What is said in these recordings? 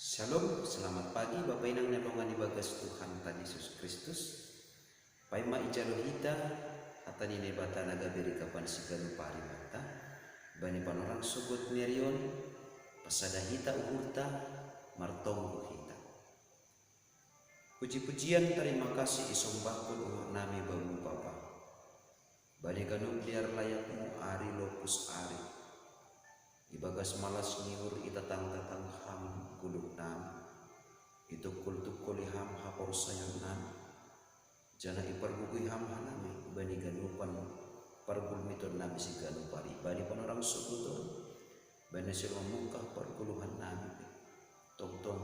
Shalom, selamat pagi Bapak Inang Nelongan Ibagas Tuhan Tan Yesus Kristus. Paima ijalo hita atani nebata naga beri kapan sigalu pari bata. Bani panorang sugut nerion pasada hita uhurta martonggu hita. Puji-pujian terima kasih isombakun uhur nami bamu Bapa. Bani ganuk liar layakmu ari lopus ari. Ibagas malas nyiur itatang-tatang ham guluk nam itu kultukul ham hapor sayang nam jana ipargugui ham hanami bani ganupan pargul miton nami si ganupari bani panorang sukuton bani sila muka parguluhan nami tong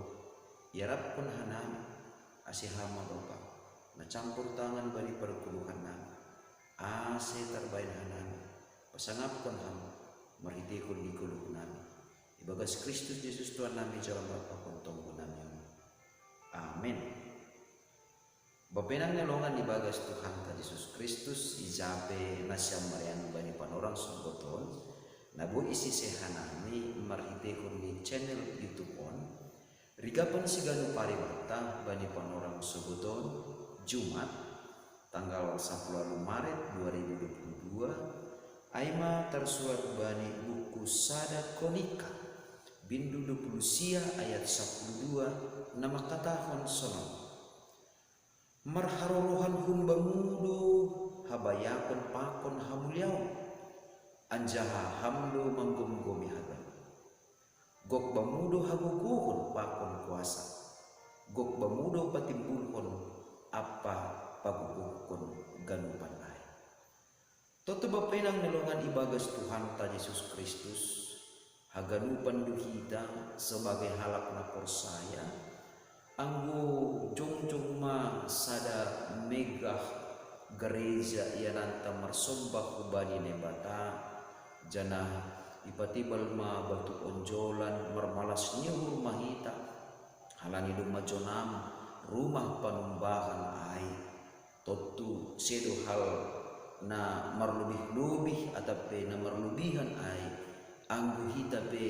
yarap pun hanami asih hama Bapa na campur tangan bani parguluhan nami ase tarbain hanami pasangap kon ham marhitikul di kuluk nami ibagas Kristus Yesus Tuhan nami jalan Bapa kontong nami amin. Bapenang nelongan ibagas Tuhan ta Yesus Kristus ijabe nasyam marian bani panorang suboton nabu isi sehanami marhitikul di channel YouTube on rigapan siganu paribata bani panorang suboton Jumat tanggal 10 Maret 2022 Aima tersuat bani buku Sada Konika bindu 20 sia ayat 12 nama katahon sonon marharohan humbamudu habayakon pakon hamuliau anjaha hamdo manggomgomi hagan gok bamudo hagukuhun pakon kuasa gok bamudo patimbulhon apa pagugukon ganupan ay Toto bapenang nelongan ibagas Tuhan ta Yesus Kristus haganupan duhita sebagai halak na persaya anggo jongjong ma sada megah gereja iananta marsombah ubani nebata jana ipatibal ma batu onjolan marmalas nyuhur mahita halani duma jonam rumah panumbahan ai totu sedo hal na marlubih-lubih atape na marlubihan ay anggo hita pe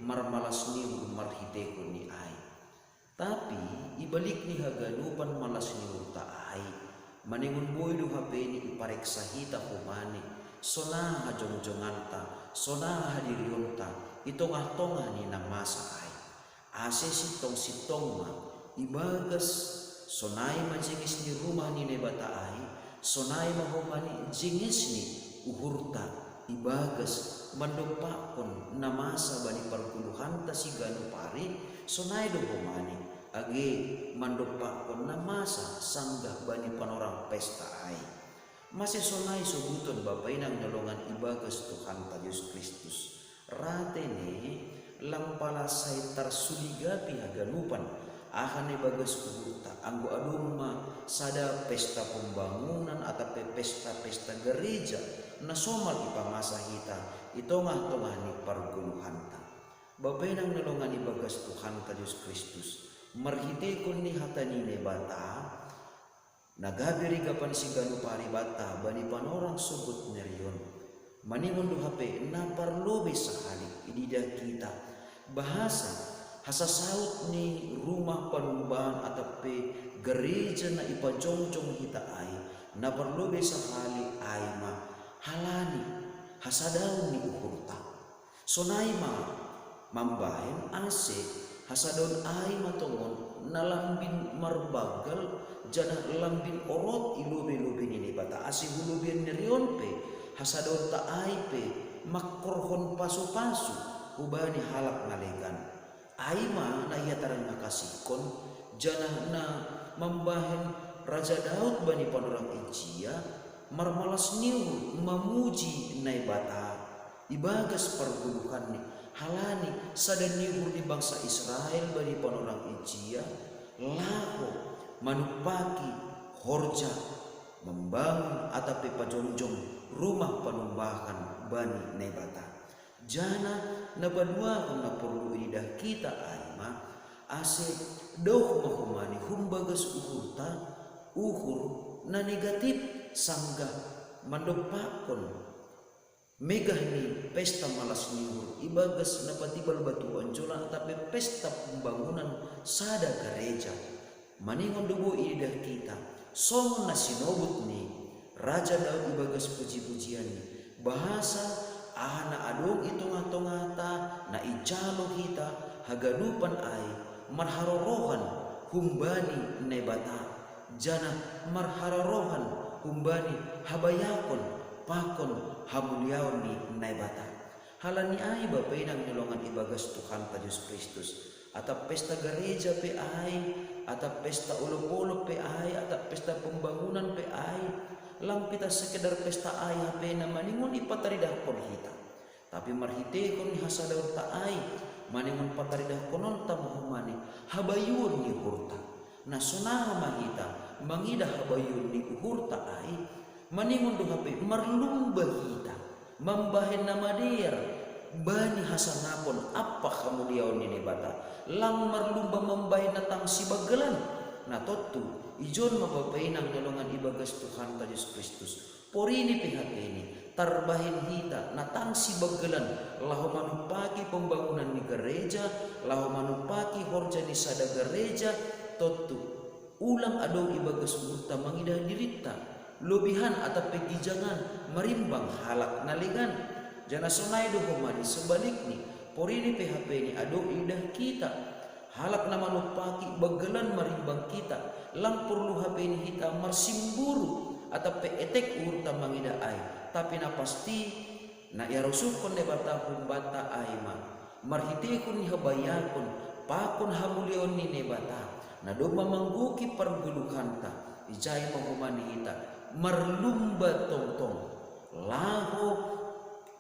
marmalas ni marhitekon ni ay tapi ibalik ni haganupan malas ni ta ay maningon boy do hape ni ipareksa hita kumani sona hajong-jonganta sona hadirionta itong-tongah ni na masa ay ase sitong ma ibagas sonai majingis ni rumah ni nebata ay sonai mahomani jingis ni uhurta ibagas mandopakon namasa bani parguluhan ta si ganupari sonai dohomani age mandopakon namasa sanggah bani panorang pesta ai masih sonai subuton bapainang nolongan ibagas Tuhan ta Yesus Kristus ratene lampalasai tarsuligapi haganupan ahane bagas uhurta anggo adumma sada pesta pembangunan atau pesta gereja na somal ipamasa hita itongah-tongah ni parguluhanta bapenang nelongan ibagas Tuhan ta Yesus Kristus marhitekon ni hatani nebata nagabiri gapan siganu paribata bani panorang subut nerion maningon do hape na parlobe sahali idida kita bahasa hasasaut ni rumah panumbahan atape gereja na ipajongjong hita ay na perlu sahali ay ma halani hasadaw ni uhurta sonay ma mambahin ase hasadon ay matongon nalambin marbagal jana lambin orot ilubi-lubi ni bata asi hulubian nerion pe hasadon ta ay pe makorhon pasu-pasu ubani halak nalegan Aima na iataran makasikon jana na mambahen Raja Daud bani panorang ijia marmalas niu mamuji naibata ibagas parguluhan ni halani sada niur di bangsa Israel bani panorang ijia lako manupaki horja membangun atape pajongjong rumah panumbahan bani naibata jana nabadua na perlu idah kita aima ase doh mahumani humbagas uhurta uhur na negatif sanggah mandopakon megah ni pesta malas nihur ibagas na patibal batuan jola tapi pesta pembangunan sada gereja maningon dugo idah kita som na sinobut ni Raja Daud ibagas puji-pujian ni bahasa ana adong itonga-tongata na ijalo kita haganupan ay marharorohan humbani nebata jana marharorohan humbani habayakon pakon hamuliaon ni naibata halani ay bapay nang nilongan ibagas Tuhan pa Diyos Kristus atap pesta gereja pe ay atap pesta ulo-ulo pe ay atap pesta pembangunan pe ay lang pita sekedar pesta ay hape na maningon ipataridah kon hita tapi marhite kon ni hasadaw ta ay maningon pataridah konon ta mahumani habayun ni hurta na sunaha mahita mangidah habayun ni hurta ay maningon do hape marlumba kita mambahen nama der bani hasanapon apa kamuliaon ni bata lang marlumba mambahen natang si bagalan na totu ijon mabapainang nalongan ibagas Tuhan ta Yesus Kristus porini pihak ini tarbahin hita natang si bagalan lahu manupaki pembangunan ni gereja lahu manupaki horja ni sada gereja totu ulang adong ibagas urta mangidah dirita lobihan atau pegijangan marimbang halak naligan jana sonai do humani sebaliknya porini PHP ini ado indah kita halak nama nupaki bagalan marimbang kita lang perlu HP ini kita marsimburu atau peetek urta mangida ay tapi na pasti na yarusukon ne bata humbata ay marhitekun ni habayakon pakon hamulion ni nebata na do mamangguki parguluhanta ijay mahumani kita marlumba tongtong laho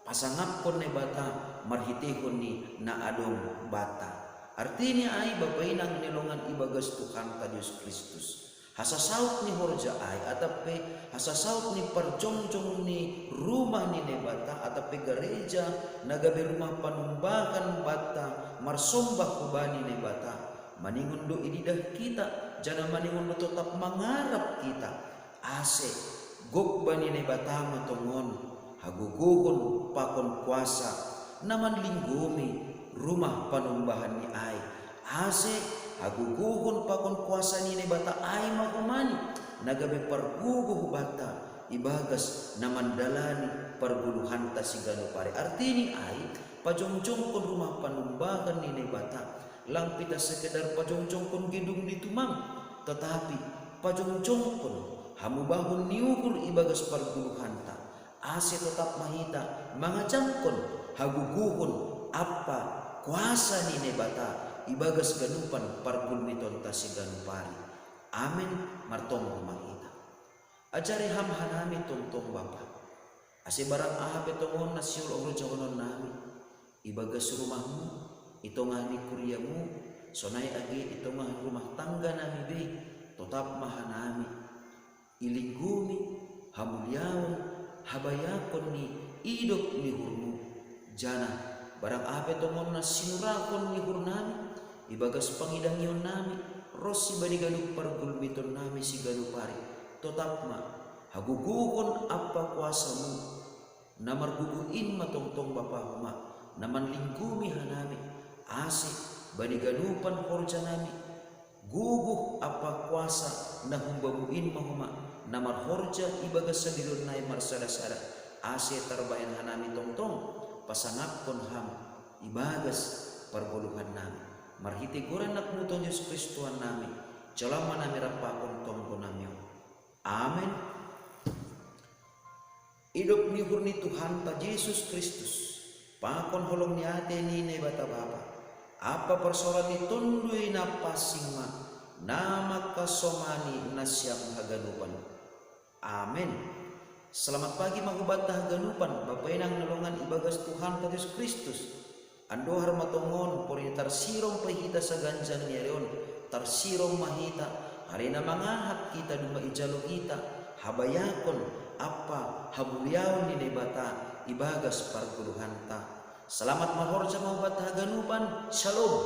pasangapkon ne bata marhitehon ni na adong bata artinya ay babainang nilongan ibagas Tuhan ta Diyos Kristus hasasaut ni horja ay atape hasasaut ni parjongjong ni rumah ni ne bata atape gereja nagabe rumah panumbakan bata marsombah kubani ne bata maningon do ididah kita jana maningon do tetap mangarap kita ase gok bani ne batama tongon haguguhon pakon kuasa naman linggumi rumah panumbahan ni ay ase haguguhon pakon kuasa ni ne bata ay makumani nagabe parguguh bata ibagas naman dalani parguluhan ta sigano pare artini ay pajongjong kon rumah panumbahan ni ne bata lang pita sekedar pajongjong kon gedung ditumang tetapi pajongjong kon hamu bahun niukur ibagas parguluhanta ase tetap mahita mangajangkon haguguhon apa kuasa ni nebata ibagas ganupan pargulmiton ta si ganupari amin martong mahita ajari hamhanami tongtong bapa ase barang ahape tongon nasiul oro jawonon nami ibagas rumahmu itongani kuryamu sonai agi itongah rumah tangga nami be tetap mahanami ilinggumi hamuliaon habayakon ni idok ni hurmu jana barang ape tongon na sinurakon ni hurnami ibagas pangidangion nami rosi baniganuk pargulmiton nami si ganupari tetap ma hagugukon apa kuasamu namar guguin matongtong bapahuma naman linggumi hanami asik baniganupan horja nami guguh apa kuasa na humbamuin mahuma namar horja ibagas sadirun nai marsada-sada ase tarbayan hanami tongtong pasangapkon ham ibagas parguluhan nami marhiti guran nak muton Yesus Kristuan nami jalama nami rapakon tongko nami amin hidup ni hurni Tuhan ta Yesus Kristus pakon holong ni ate ni ne bata bapa apa persoalan ni tundui na pasingma nama kasomani nasyam haganupan amin. Selamat pagi magubat haganupan bapainang nalongan ibagas Tuhan Yesus Kristus ando harmatongon pori tarsirong pahita sa ganjang niareon tarsirong mahita harina mangahat kita duma ijalo kita habayakon apa habuliaon ni nebata ibagas parguluhanta selamat mahorja magubat haganupan shalom.